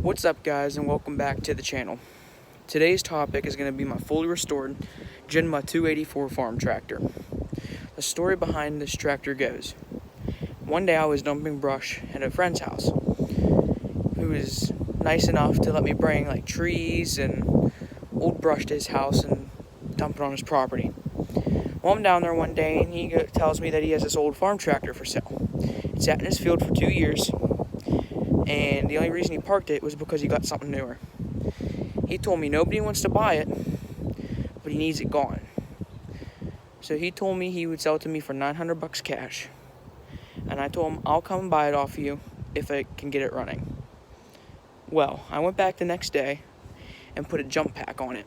What's up, guys, and welcome back to the channel. Today's topic is going to be my fully restored Jinma 284 farm tractor. The story behind this tractor goes, one day I was dumping brush at a friend's house who was nice enough to let me bring like trees and old brush to his house and dump it on his property. Well, I'm down there one day and he tells me that he has this old farm tractor for sale. It sat in his field for 2 years. And the only reason he parked it was because he got something newer. He told me nobody wants to buy it, but he needs it gone. So he told me he would sell it to me for $900 cash. And I told him I'll come and buy it off you if I can get it running. Well, I went back the next day and put a jump pack on it.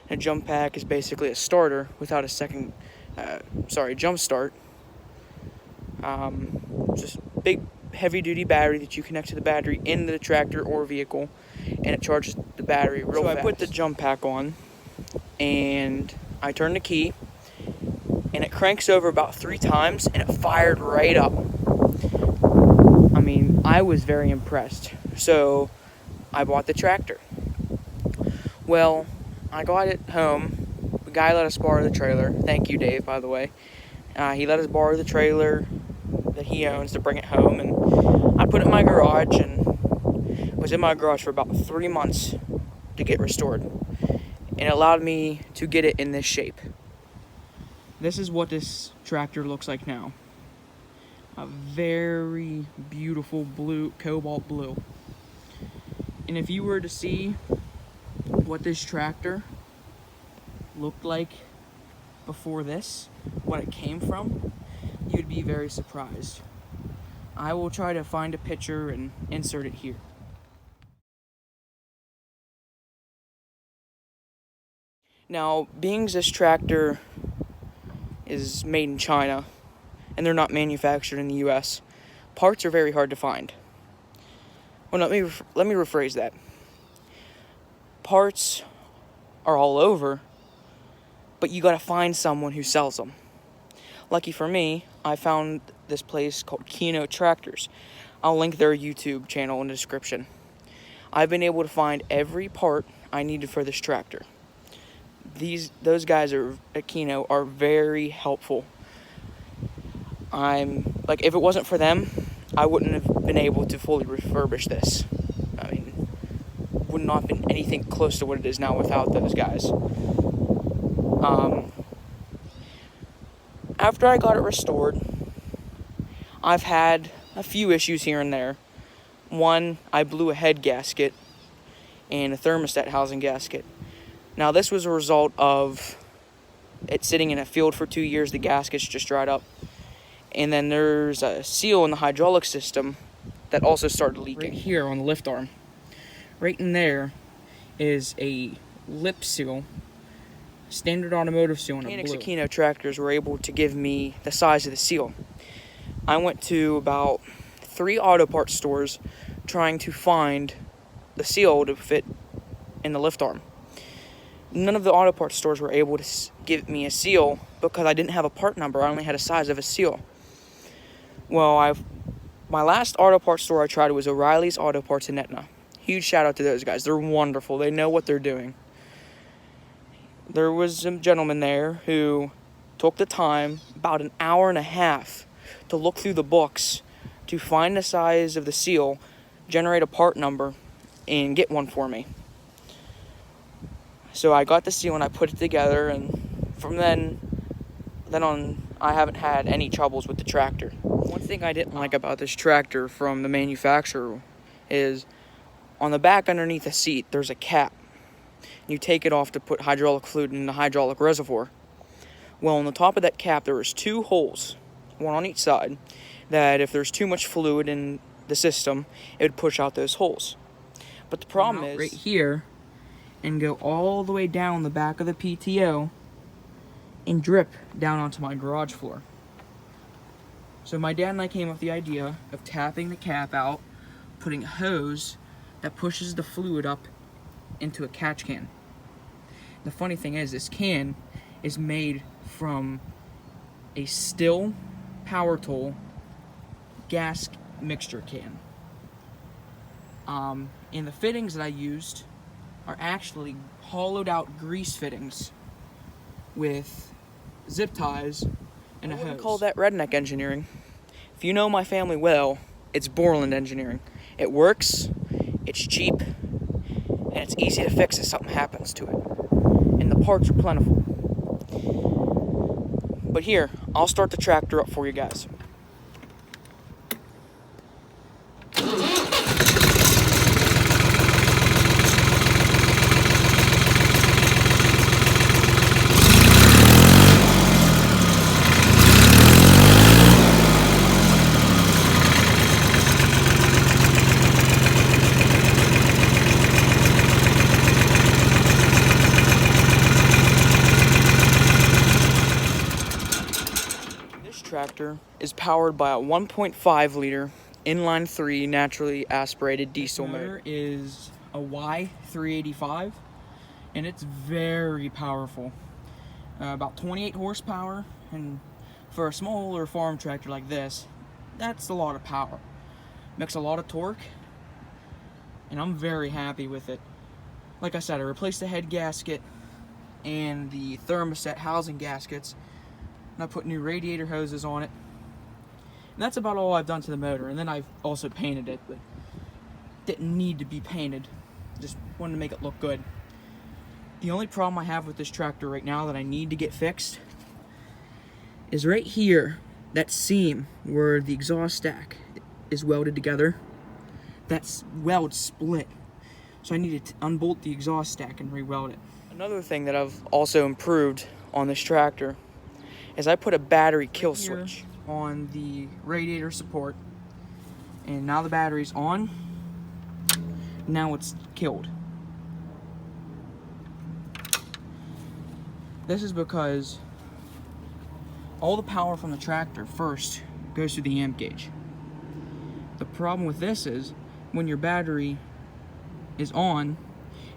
A jump pack is basically a starter without a jump start. Just big heavy-duty battery that you connect to the battery in the tractor or vehicle, and it charges the battery real fast. So I put the jump pack on, and I turned the key, and it cranks over about 3 times, and it fired right up. I mean, I was very impressed, so I bought the tractor. Well, I got it home. The guy let us borrow the trailer. Thank you, Dave, by the way. He let us borrow the trailer that he owns to bring it home, and I put it in my garage, and was in my garage for about 3 months to get restored, and it allowed me to get it in this shape. This is what this tractor looks like now. A very beautiful blue, cobalt blue. And if you were to see what this tractor looked like before this, what it came from, you'd be very surprised. I will try to find a picture and insert it here. Now, being this tractor is made in China and they're not manufactured in the US, parts are very hard to find. Well, let me rephrase that. Parts are all over, but you gotta find someone who sells them. Lucky for me, I found this place called Kino Tractors. I'll link their YouTube channel in the description. I've been able to find every part I needed for this tractor. Those guys at Kino are very helpful. If it wasn't for them, I wouldn't have been able to fully refurbish this. I mean, would not have been anything close to what it is now without those guys. After I got it restored, I've had a few issues here and there. One, I blew a head gasket and a thermostat housing gasket. Now, this was a result of it sitting in a field for 2 years. The gaskets just dried up. And then there's a seal in the hydraulic system that also started leaking. Right here on the lift arm. Right in there is a lip seal. Standard automotive seal in a blue. Mechanics at Kino Tractors were able to give me the size of the seal. I went to about 3 auto parts stores trying to find the seal to fit in the lift arm. None of the auto parts stores were able to give me a seal because I didn't have a part number. I only had a size of a seal. Well, my last auto parts store I tried was O'Reilly's Auto Parts in Etna. Huge shout out to those guys. They're wonderful. They know what they're doing. There was a gentleman there who took the time, about an hour and a half, to look through the books to find the size of the seal, generate a part number, and get one for me. So I got the seal and I put it together, and from then on, I haven't had any troubles with the tractor. One thing I didn't like about this tractor from the manufacturer is on the back underneath the seat, there's a cap. You take it off to put hydraulic fluid in the hydraulic reservoir. Well, on the top of that cap, there was 2 holes, one on each side, that if there's too much fluid in the system, it would push out those holes. But the problem is right here and go all the way down the back of the PTO and drip down onto my garage floor. So my dad and I came up with the idea of tapping the cap out, putting a hose that pushes the fluid up into a catch can. The funny thing is, this can is made from a Still power tool gas mixture can. And the fittings that I used are actually hollowed out grease fittings with zip ties and a hose. I wouldn't call that redneck engineering. If you know my family well, it's Borland engineering. It works, it's cheap, and it's easy to fix if something happens to it. And the parts are plentiful. But here, I'll start the tractor up for you guys. Tractor is powered by a 1.5 liter inline 3 naturally aspirated diesel motor. Is a Y385 and it's very powerful, about 28 horsepower, and for a smaller farm tractor like this, that's a lot of power. Makes a lot of torque, and I'm very happy with it. Like I said, I replaced the head gasket and the thermostat housing gaskets, and I put new radiator hoses on it. And that's about all I've done to the motor. And then I've also painted it, but didn't need to be painted. Just wanted to make it look good. The only problem I have with this tractor right now that I need to get fixed is right here, that seam where the exhaust stack is welded together. That weld split. So I need to unbolt the exhaust stack and re-weld it. Another thing that I've also improved on this tractor is I put a battery kill switch on the radiator support, and now the battery's on. Now it's killed. This is because all the power from the tractor first goes through the amp gauge. The problem with this is when your battery is on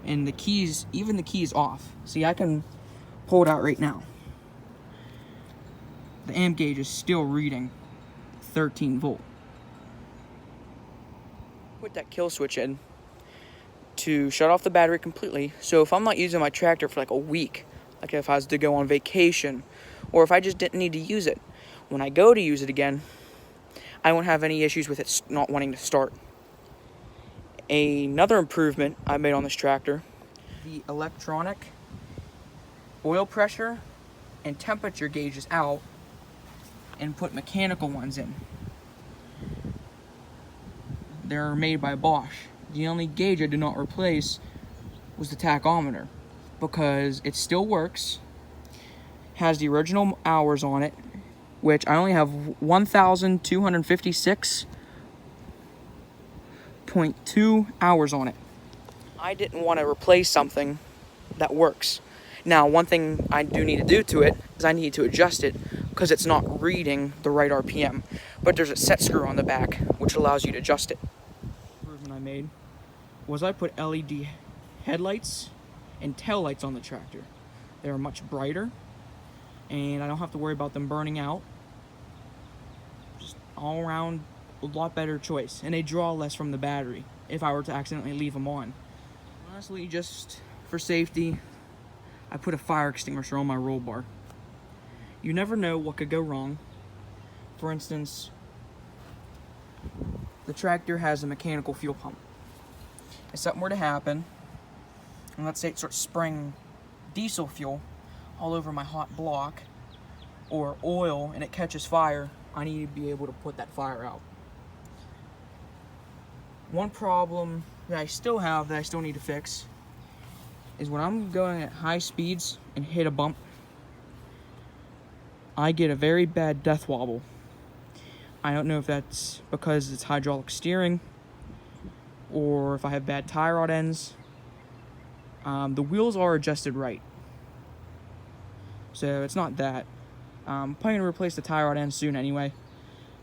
and the keys, even the key is off. See, I can pull it out right now. The amp gauge is still reading 13 volt. Put that kill switch in to shut off the battery completely. So if I'm not using my tractor for like a week, like if I was to go on vacation, or if I just didn't need to use it, when I go to use it again, I won't have any issues with it not wanting to start. Another improvement I made on this tractor, the electronic oil pressure and temperature gauges out and put mechanical ones in. They're made by Bosch. The only gauge I did not replace was the tachometer, because it still works, has the original hours on it, which I only have 1,256.2 hours on it. I didn't want to replace something that works. Now, one thing I do need to do to it is I need to adjust it because it's not reading the right RPM. But there's a set screw on the back which allows you to adjust it. The improvement I made was I put LED headlights and tail lights on the tractor. They're much brighter, and I don't have to worry about them burning out. Just all around a lot better choice, and they draw less from the battery if I were to accidentally leave them on. Honestly, just for safety, I put a fire extinguisher on my roll bar. You never know what could go wrong. For instance, the tractor has a mechanical fuel pump. If something were to happen, and let's say it starts spraying diesel fuel all over my hot block, or oil, and it catches fire, I need to be able to put that fire out. One problem that I still have that I still need to fix is when I'm going at high speeds and hit a bump, I get a very bad death wobble. I don't know if that's because it's hydraulic steering or if I have bad tie rod ends. The wheels are adjusted right, so it's not that. I'm planning to replace the tie rod ends soon anyway.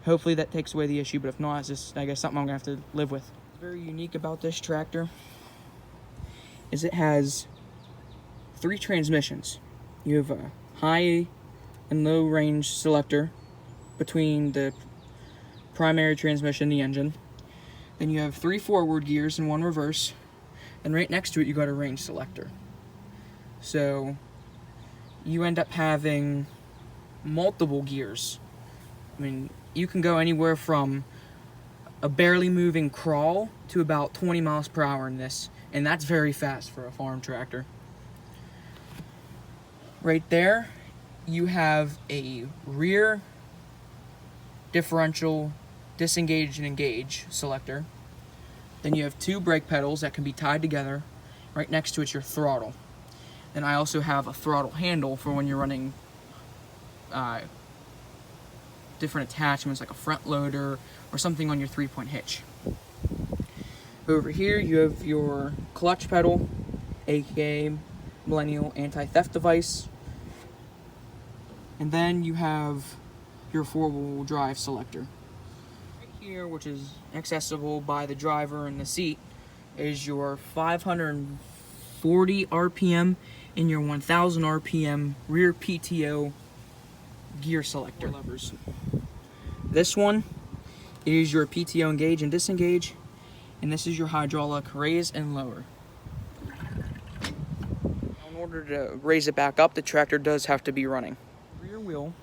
Hopefully that takes away the issue, but if not, it's just, I guess, something I'm going to have to live with. What's very unique about this tractor is it has 3 transmissions. You have a high and low range selector between the primary transmission and the engine. Then you have 3 forward gears and 1 reverse. And right next to it, you got a range selector. So you end up having multiple gears. I mean, you can go anywhere from a barely moving crawl to about 20 miles per hour in this, and that's very fast for a farm tractor. Right there, you have a rear differential disengage and engage selector. Then you have 2 brake pedals that can be tied together. Right next to it's your throttle. Then I also have a throttle handle for when you're running different attachments like a front loader or something on your 3-point hitch. Over here you have your clutch pedal, aka Millennial anti-theft device. And then you have your 4-wheel drive selector. Right here, which is accessible by the driver in the seat, is your 540 RPM and your 1000 RPM rear PTO gear selector levers. This one is your PTO engage and disengage, and this is your hydraulic raise and lower. In order to raise it back up, the tractor does have to be running. The rear wheel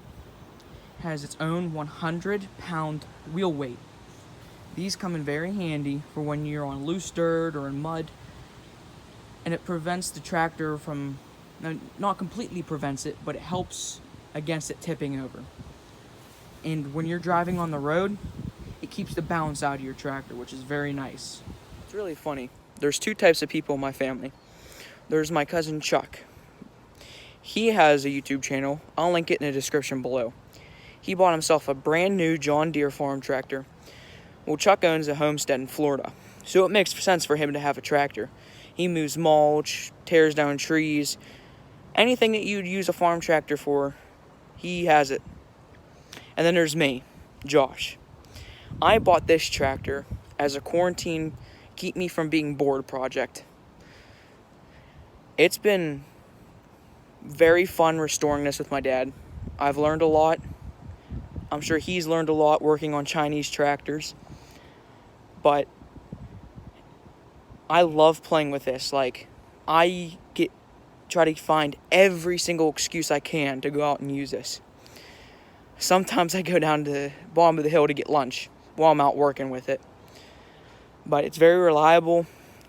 has its own 100-pound wheel weight. These come in very handy for when you're on loose dirt or in mud, and it prevents the tractor from, not completely prevents it, but it helps against it tipping over. And when you're driving on the road, it keeps the bounce out of your tractor, which is very nice. It's really funny. There's 2 types of people in my family. There's my cousin Chuck. He has a YouTube channel. I'll link it in the description below. He bought himself a brand new John Deere farm tractor. Well, Chuck owns a homestead in Florida, so it makes sense for him to have a tractor. He moves mulch, tears down trees, anything that you'd use a farm tractor for, he has it. And then there's me, Josh. I bought this tractor as a quarantine keep me from being bored project. It's been very fun restoring this with my dad. I've learned a lot. I'm sure he's learned a lot working on Chinese tractors. But I love playing with this. Like, I try to find every single excuse I can to go out and use this. Sometimes I go down to the bottom of the hill to get lunch while I'm out working with it. But it's very reliable.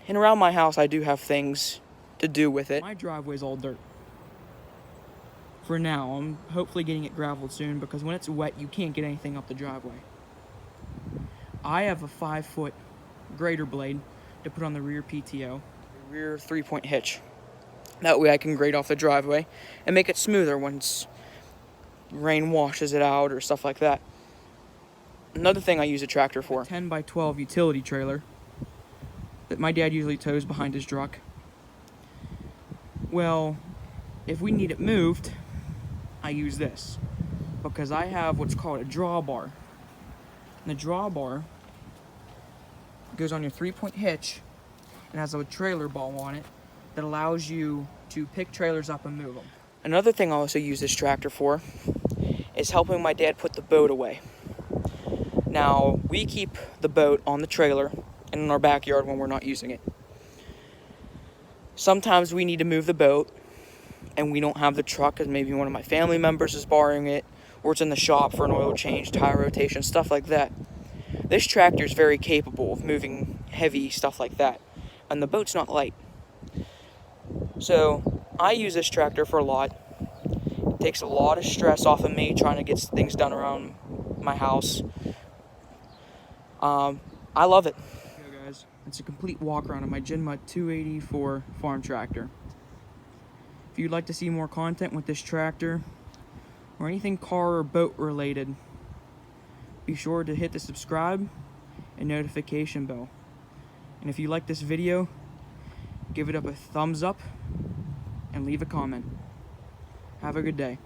And around my house, I do have things to do with it. My driveway's all dirt. For now, I'm hopefully getting it graveled soon, because when it's wet, you can't get anything up the driveway. I have a 5-foot grader blade to put on the rear PTO, rear 3-point hitch. That way I can grade off the driveway and make it smoother once rain washes it out or stuff like that. Another thing I use a tractor for, a 10x12 utility trailer that my dad usually tows behind his truck. Well, if we need it moved, I use this, because I have what's called a drawbar. And the drawbar goes on your 3-point hitch and has a trailer ball on it that allows you to pick trailers up and move them. Another thing I also use this tractor for is helping my dad put the boat away. Now, we keep the boat on the trailer and in our backyard when we're not using it. Sometimes we need to move the boat and we don't have the truck because maybe one of my family members is borrowing it, or it's in the shop for an oil change, tire rotation, stuff like that. This tractor is very capable of moving heavy stuff like that, and the boat's not light. So I use this tractor for a lot. It takes a lot of stress off of me trying to get things done around my house. I love it. Okay, guys, it's a complete walk around of my Jinma 284 farm tractor. If you'd like to see more content with this tractor or anything car or boat related, be sure to hit the subscribe and notification bell. And if you like this video, give it up a thumbs up and leave a comment. Have a good day.